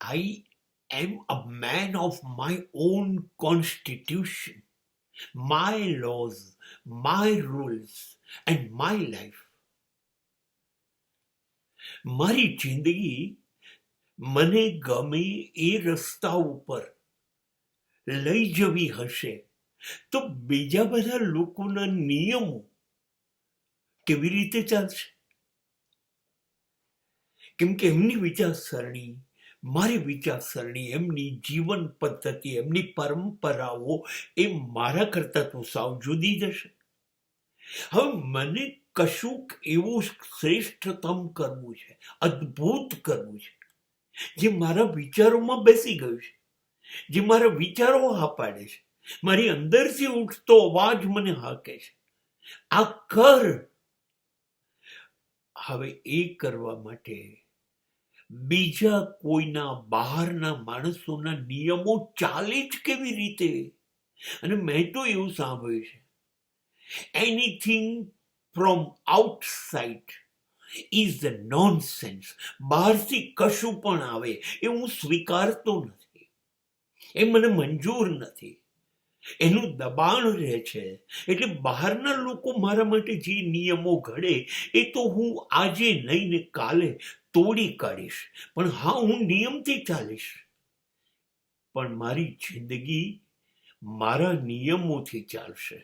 I am a man of my own constitution, my laws, my rules, and my life. મારી જિંદગી મને ગમે એ રસ્તા ઉપર લઈ જવી હશે તો બીજા બધા લોકોના નિયમો કેવી રીતે ચાલશે? કેમ કે એમની વિચારસરણી, મારી વિચારસરણી, એમની જીવન પદ્ધતિ, એમની પરંપરાઓ એ મારા કરતા તો સાવ જુદી જ હશે. હવે મને કશુંક એવું શ્રેષ્ઠતમ કરવું છે, અદ્ભુત કરવું છે, જે મારા વિચારોમાં બેસી ગયું છે, જે મારા વિચારો હા પાડે છે, મારી અંદરથી ઉઠતો અવાજ મને હાકે છે, આ કર. હવે એ કરવા માટે બીજા કોઈના બહારના માણસોના નિયમો ચાલે જ કેવી રીતે? અને મેં તો એવું સાંભળ્યું છે, anything from outside is the nonsense. બહારથી કશું પણ આવે એ હું સ્વીકારતો નથી, એ મને મંજૂર નથી, એનું દબાણ રહે છે. એટલે બહારના લોકો મારા માટે જે નિયમો ઘડે એ તો હું આજે નહીં ને કાલે તોડી કાઢીશ, પણ હા, હું નિયમથી ચાલીશ. પણ મારી જિંદગી મારા નિયમોથી ચાલશે.